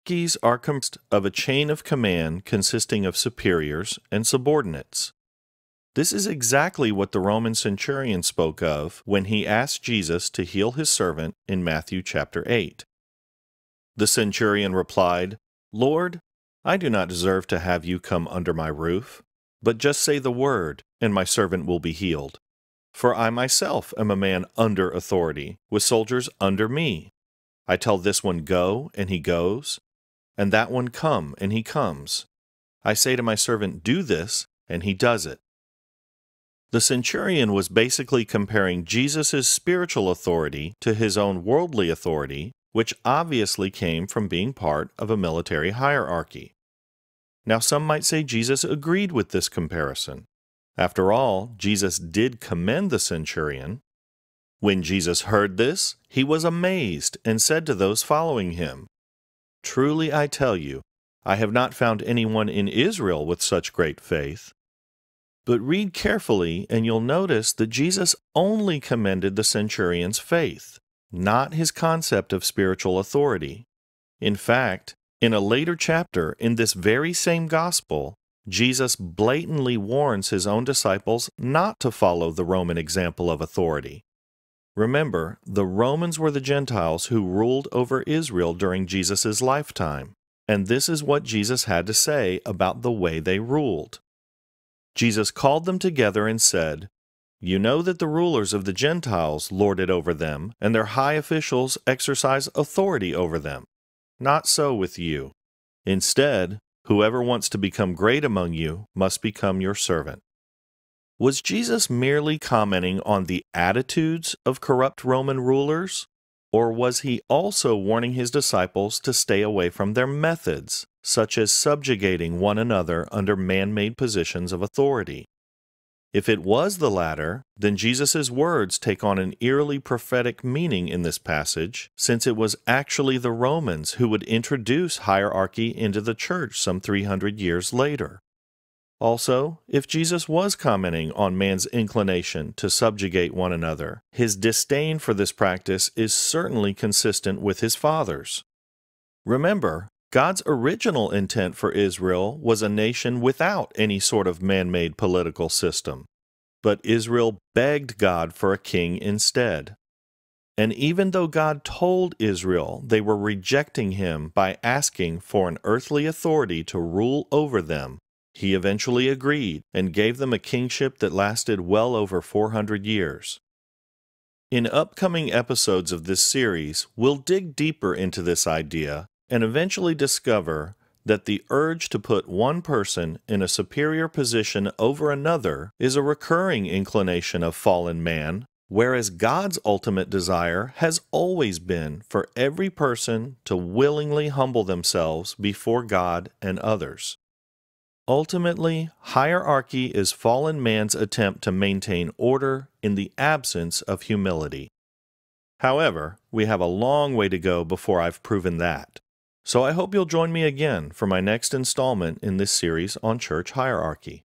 Hierarchies are composed of a chain of command consisting of superiors and subordinates. This is exactly what the Roman centurion spoke of when he asked Jesus to heal his servant in Matthew chapter 8. The centurion replied, "Lord, I do not deserve to have you come under my roof, but just say the word, and my servant will be healed. For I myself am a man under authority, with soldiers under me. I tell this one, go, and he goes, and that one, come, and he comes. I say to my servant, do this, and he does it." The centurion was basically comparing Jesus' spiritual authority to his own worldly authority, which obviously came from being part of a military hierarchy. Now, some might say Jesus agreed with this comparison. After all, Jesus did commend the centurion. When Jesus heard this, he was amazed and said to those following him, "Truly I tell you, I have not found anyone in Israel with such great faith." But read carefully, and you'll notice that Jesus only commended the centurion's faith, not his concept of spiritual authority. In fact, in a later chapter in this very same gospel, Jesus blatantly warns his own disciples not to follow the Roman example of authority. Remember, the Romans were the Gentiles who ruled over Israel during Jesus' lifetime, and this is what Jesus had to say about the way they ruled. Jesus called them together and said, "You know that the rulers of the Gentiles lord it over them, and their high officials exercise authority over them. Not so with you. Instead, whoever wants to become great among you must become your servant." Was Jesus merely commenting on the attitudes of corrupt Roman rulers? Or was he also warning his disciples to stay away from their methods, such as subjugating one another under man-made positions of authority? If it was the latter, then Jesus' words take on an eerily prophetic meaning in this passage, since it was actually the Romans who would introduce hierarchy into the church some 300 years later. Also, if Jesus was commenting on man's inclination to subjugate one another, his disdain for this practice is certainly consistent with his Father's. Remember, God's original intent for Israel was a nation without any sort of man-made political system, but Israel begged God for a king instead. And even though God told Israel they were rejecting him by asking for an earthly authority to rule over them, he eventually agreed and gave them a kingship that lasted well over 400 years. In upcoming episodes of this series, we'll dig deeper into this idea and eventually discover that the urge to put one person in a superior position over another is a recurring inclination of fallen man, whereas God's ultimate desire has always been for every person to willingly humble themselves before God and others. Ultimately, hierarchy is fallen man's attempt to maintain order in the absence of humility. However, we have a long way to go before I've proven that. So I hope you'll join me again for my next installment in this series on church hierarchy.